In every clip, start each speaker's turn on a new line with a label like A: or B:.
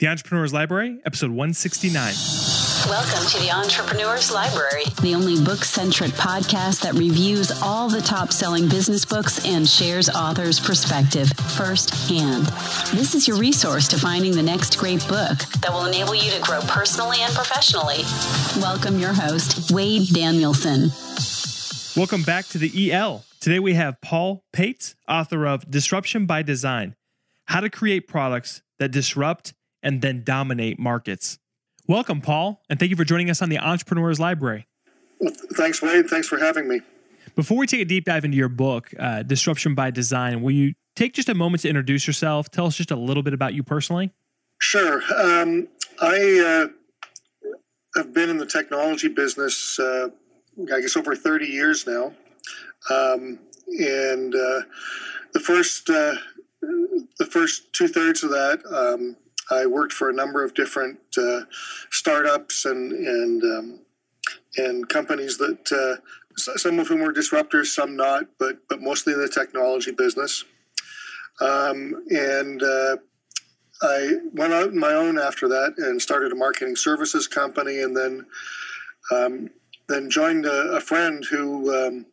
A: The Entrepreneur's Library, episode 169.
B: Welcome to the Entrepreneur's Library, the only book-centric podcast that reviews all the top-selling business books and shares authors' perspective firsthand. This is your resource to finding the next great book that will enable you to grow personally and professionally. Welcome your host, Wade Danielson.
A: Welcome back to the EL. Today we have Paul Paetz, author of Disruption by Design, How to Create Products that Disrupt and Then Dominate Markets. Welcome, Paul, and thank you for joining us on the Entrepreneur's Library.
C: Well, thanks, Wade. Thanks for having me.
A: Before we take a deep dive into your book, Disruption by Design, will you take just a moment to introduce yourself? Tell us just a little bit about you personally.
C: Sure. I have been in the technology business, I guess, over 30 years now. The first 2/3 of that, I worked for a number of different startups and companies that some of whom were disruptors, some not, but mostly in the technology business. I went out on my own after that and started a marketing services company, and then joined a friend who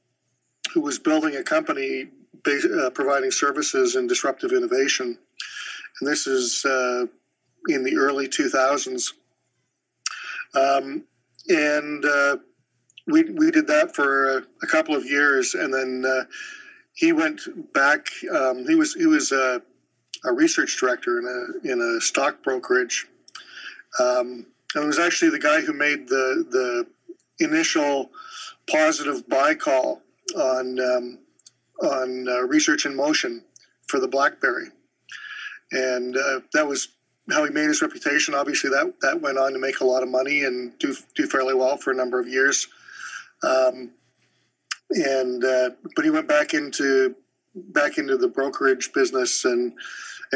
C: was building a company providing services in disruptive innovation. And this is in the early 2000s. We did that for a couple of years, and then he went back. He was a research director in a stock brokerage, and it was actually the guy who made the initial positive buy call on research in motion for the BlackBerry. And that was how he made his reputation. Obviously, that went on to make a lot of money and do fairly well for a number of years. But he went back into the brokerage business and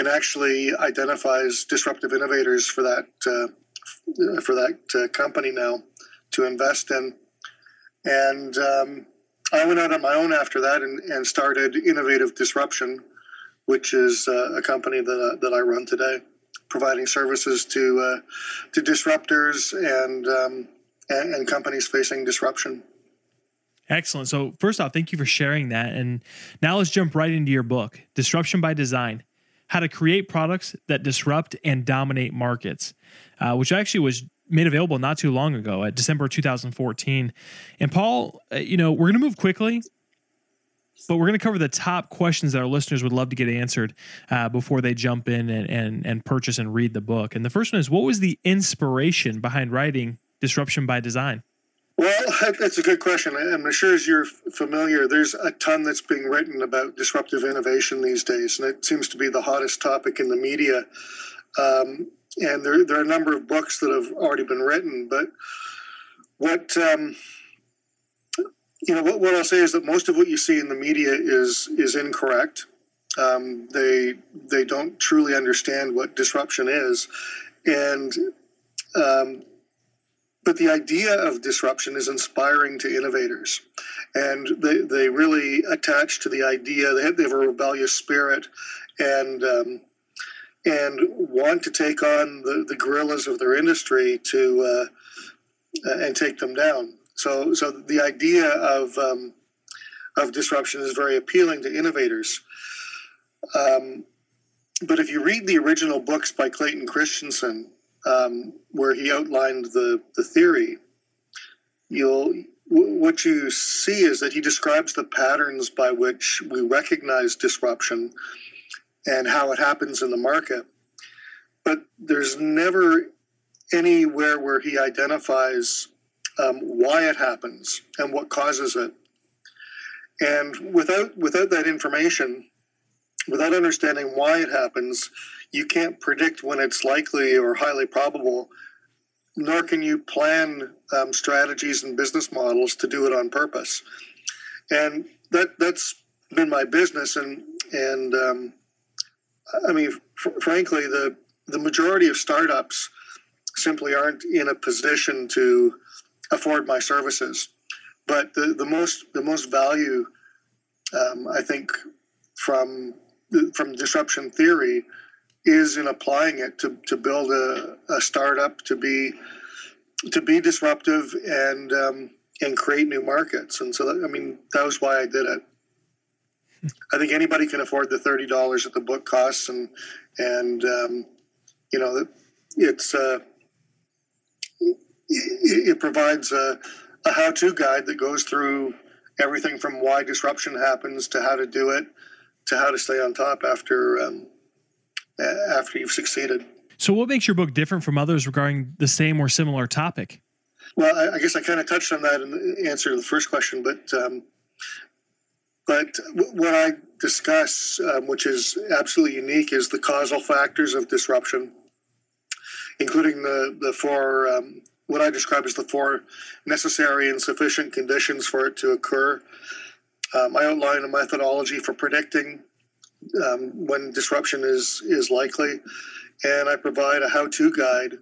C: actually identifies disruptive innovators for that company now to invest in. And I went out on my own after that and started Innovative Disruption, which is a company that I run today, providing services to disruptors and companies facing disruption.
A: Excellent. So first off, thank you for sharing that. And now let's jump right into your book, Disruption by Design, How to Create Products that Disrupt and Dominate Markets, which actually was made available not too long ago at December 2014. And Paul, we're going to move quickly, but we're going to cover the top questions that our listeners would love to get answered before they jump in and purchase and read the book. And the first one is, what was the inspiration behind writing Disruption by Design?
C: Well, that's a good question. I'm sure as you're familiar, there's a ton that's being written about disruptive innovation these days, and it seems to be the hottest topic in the media. And there are a number of books that have already been written, but what I'll say is that most of what you see in the media is incorrect. They don't truly understand what disruption is, but the idea of disruption is inspiring to innovators, and they really attach to the idea. They have a rebellious spirit, and want to take on the gorillas of their industry and take them down. So the idea of disruption is very appealing to innovators. But if you read the original books by Clayton Christensen, where he outlined the theory, what you see is that he describes the patterns by which we recognize disruption and how it happens in the market. But there's never anywhere where he identifies why it happens and what causes it. And without that information, without understanding why it happens, you can't predict when it's likely or highly probable, nor can you plan strategies and business models to do it on purpose. And that's been my business. And frankly, the majority of startups simply aren't in a position to afford my services. But the most value, I think, from disruption theory is in applying it to build a startup, to be disruptive and create new markets. And so, that was why I did it. I think anybody can afford the $30 that the book costs, and it provides a how-to guide that goes through everything from why disruption happens to how to do it to how to stay on top after you've succeeded.
A: So what makes your book different from others regarding the same or similar topic?
C: Well, I guess I kind of touched on that in the answer to the first question, but what I discuss, which is absolutely unique, is the causal factors of disruption, including the four, what I describe as the four necessary and sufficient conditions for it to occur. I outline a methodology for predicting when disruption is likely, and I provide a how-to guide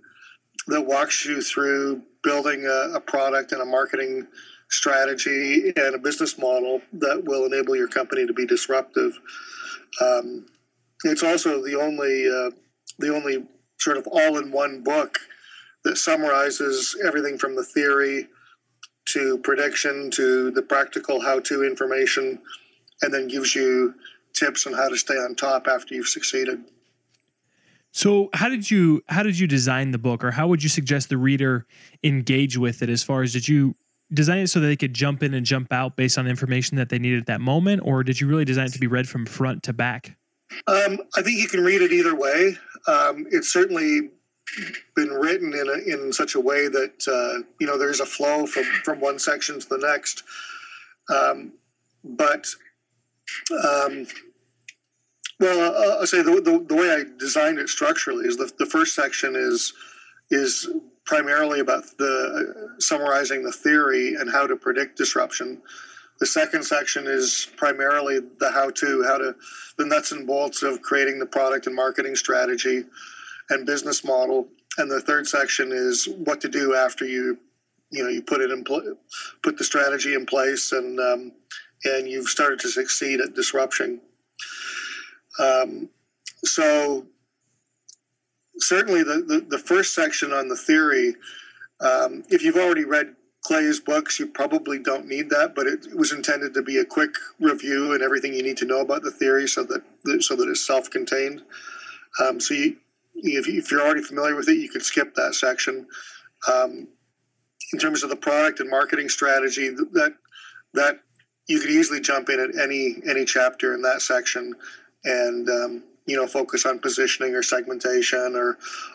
C: that walks you through building a product and a marketing strategy and a business model that will enable your company to be disruptive. It's also the only sort of all-in-one book that summarizes everything from the theory to prediction to the practical how-to information, and then gives you tips on how to stay on top after you've succeeded.
A: So how did you design the book, or how would you suggest the reader engage with it? As far as, did you design it so that they could jump in and jump out based on information that they needed at that moment, or did you really design it to be read from front to back?
C: I think you can read it either way. It's certainly been written in such a way that there's a flow from one section to the next. I'll say the way I designed it structurally is the first section is primarily about summarizing the theory and how to predict disruption. The second section is primarily the how-to, the nuts and bolts of creating the product and marketing strategy and business model. And the third section is what to do after you put the strategy in place and you've started to succeed at disruption. So certainly the first section on the theory, if you've already read Clay's books, you probably don't need that, but it was intended to be a quick review and everything you need to know about the theory so that it's self-contained. So if you're already familiar with it, you could skip that section. In terms of the product and marketing strategy, that you could easily jump in at any chapter in that section and focus on positioning or segmentation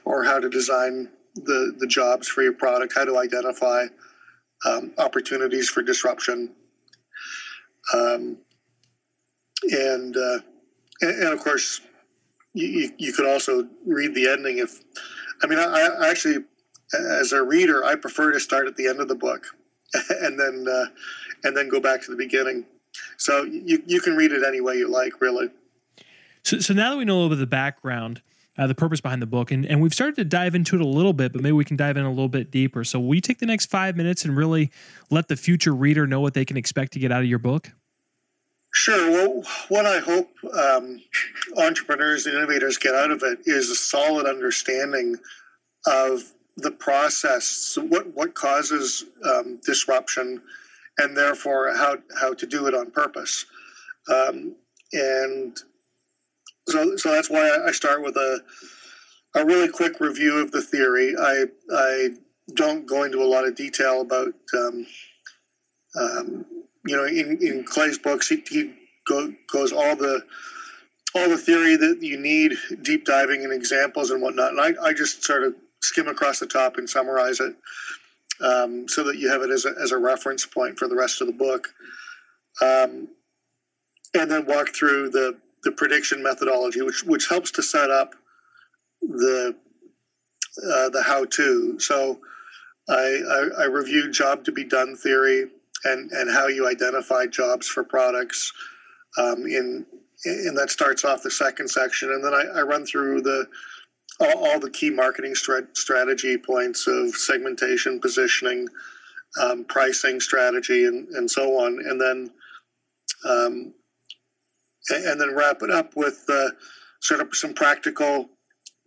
C: or how to design the jobs for your product, how to identify opportunities for disruption, and of course you could also read the ending. I actually, as a reader, I prefer to start at the end of the book and then go back to the beginning. So you can read it any way you like, really.
A: So now that we know a little bit of the background, the purpose behind the book, and we've started to dive into it a little bit, but maybe we can dive in a little bit deeper. So will you take the next 5 minutes and really let the future reader know what they can expect to get out of your book? Sure.
C: Well, what I hope entrepreneurs and innovators get out of it is a solid understanding of the process, what causes disruption, and therefore how to do it on purpose. And so that's why I start with a really quick review of the theory. I don't go into a lot of detail about in Clay's books, he goes all the theory that you need, deep diving and examples and whatnot. And I just sort of skim across the top and summarize it so that you have it as a reference point for the rest of the book. And then walk through the prediction methodology, which helps to set up the how-to. So I reviewed job to be done theory and how you identify jobs for products. And that starts off the second section. And then I run through all the key marketing strategy points of segmentation, positioning, pricing strategy, and so on. And then wrap it up with sort of some practical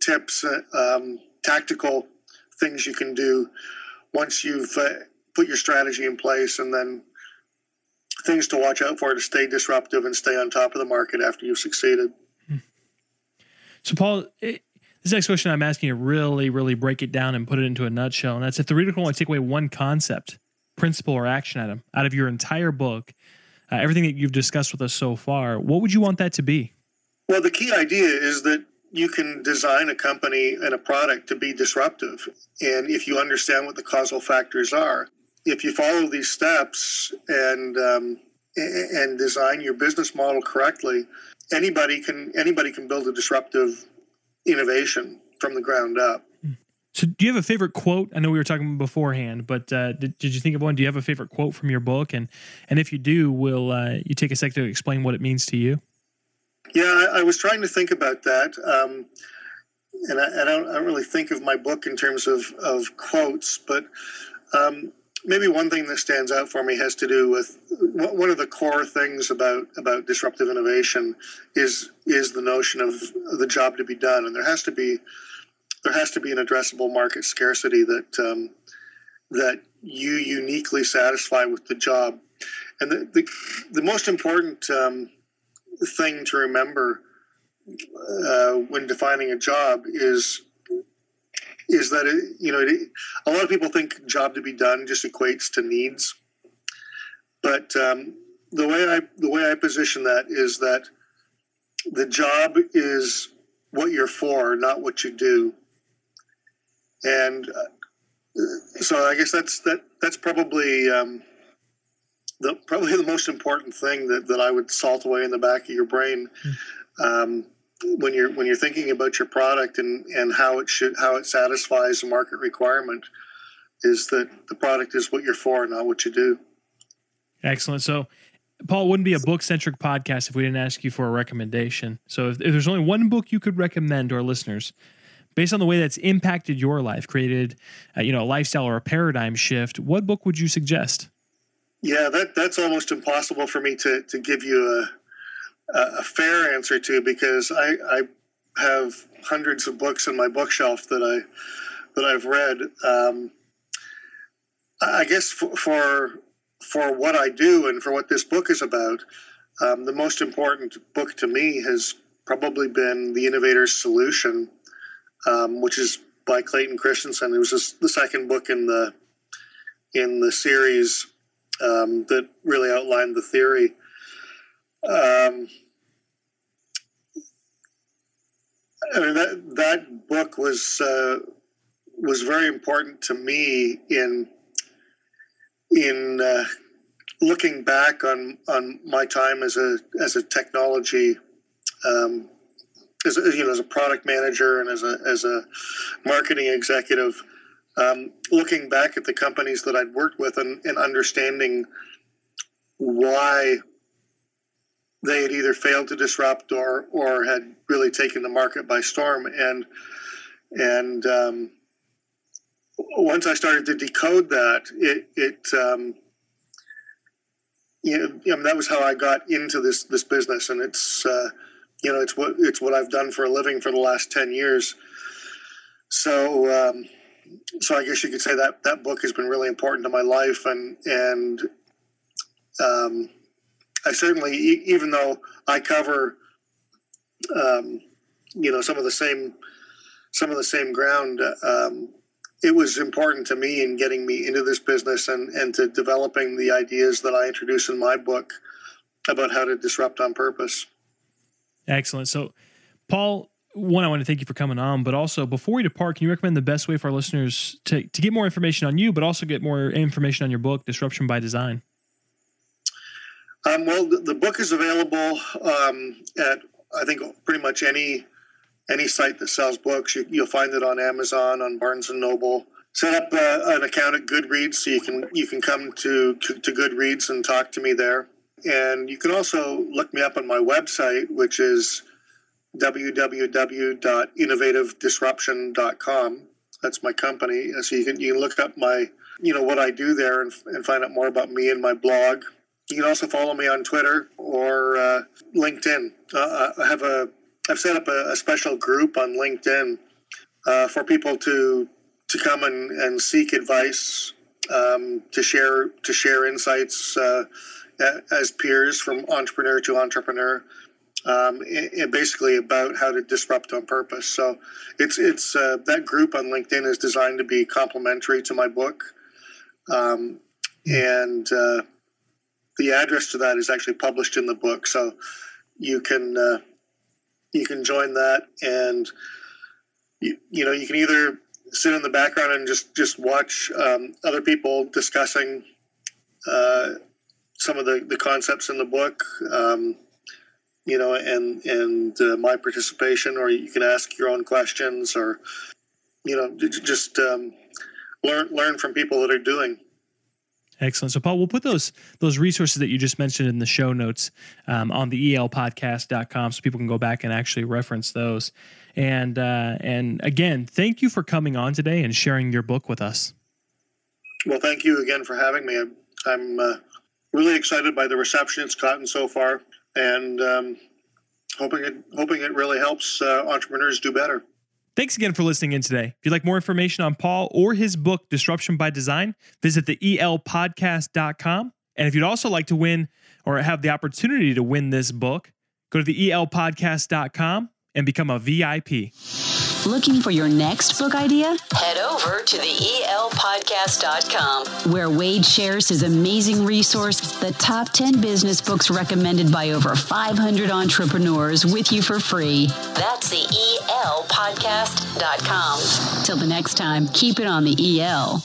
C: tips, tactical things you can do once you've put your strategy in place, and then things to watch out for to stay disruptive and stay on top of the market after you've succeeded.
A: So, Paul, this next question I'm asking you to really, really break it down and put it into a nutshell. And that's, if the reader can only take away one concept, principle, or action item out of your entire book, everything that you've discussed with us so far, what would you want that to be?
C: Well, the key idea is that you can design a company and a product to be disruptive. And if you understand what the causal factors are, if you follow these steps and design your business model correctly, anybody can build a disruptive innovation from the ground up.
A: So do you have a favorite quote? I know we were talking beforehand, but did you think of one? Do you have a favorite quote from your book? And if you do, will you take a sec to explain what it means to you?
C: Yeah, I was trying to think about that. And I don't really think of my book in terms of quotes, but maybe one thing that stands out for me has to do with one of the core things about disruptive innovation is the notion of the job to be done, and there has to be an addressable market scarcity that you uniquely satisfy with the job. And the most important thing to remember when defining a job is that a lot of people think job to be done just equates to needs, but the way I position that is that the job is what you're for, not what you do. And so I guess that's probably the most important thing that I would salt away in the back of your brain when you're thinking about your product and how it satisfies a market requirement, is that the product is what you're for, not what you do.
A: Excellent. So, Paul, it wouldn't be a book-centric podcast if we didn't ask you for a recommendation. So if there's only one book you could recommend to our listeners, based on the way that's impacted your life, created a lifestyle or a paradigm shift, what book would you suggest?
C: Yeah, that's almost impossible for me to give you a fair answer to, because I have hundreds of books in my bookshelf that I've read. I guess for what I do and for what this book is about, the most important book to me has probably been The Innovators Solution, which is by Clayton Christensen. It was the second book in the series that really outlined the theory. I mean, that book was very important to me in looking back on my time as a technology, as a product manager and as a marketing executive. Looking back at the companies that I'd worked with and understanding why they had either failed to disrupt or had really taken the market by storm. And once I started to decode that, that was how I got into this business. And it's what I've done for a living for the last 10 years. So I guess you could say that book has been really important to my life, and I certainly, even though I cover, some of the same ground, it was important to me in getting me into this business and to developing the ideas that I introduce in my book about how to disrupt on purpose.
A: Excellent. So, Paul, one, I want to thank you for coming on, but also before we depart, can you recommend the best way for our listeners to get more information on you, but also get more information on your book, Disruption by Design?
C: Well, the book is available at, I think, pretty much any site that sells books. You'll find it on Amazon, on Barnes & Noble. Set up an account at Goodreads so you can come to Goodreads and talk to me there. And you can also look me up on my website, which is www.innovativedisruption.com. That's my company. So you can look up my, what I do there and find out more about me and my blog. You can also follow me on Twitter or LinkedIn. I've set up a special group on LinkedIn for people to come and seek advice, to share insights as peers from entrepreneur to entrepreneur, and basically about how to disrupt on purpose. So it's that group on LinkedIn is designed to be complementary to my book, and the address to that is actually published in the book. So you can join that, and you can either sit in the background and just watch other people discussing some of the concepts in the book, and my participation, or you can ask your own questions, or just learn from people that are doing.
A: Excellent. So, Paul, we'll put those resources that you just mentioned in the show notes on the elpodcast.com, so people can go back and actually reference those. And again, thank you for coming on today and sharing your book with us. Well, thank you again for having me. I'm really excited by the reception it's gotten so far, and hoping it really helps entrepreneurs do better. Thanks again for listening in today. If you'd like more information on Paul or his book, Disruption by Design, visit the elpodcast.com. And if you'd also like to win or have the opportunity to win this book, go to the elpodcast.com and become a VIP.
B: Looking for your next book idea? Head over to the elpodcast.com, where Wade shares his amazing resource, the top 10 business books recommended by over 500 entrepreneurs, with you for free. That's the elpodcast.com. Till the next time, keep it on the EL.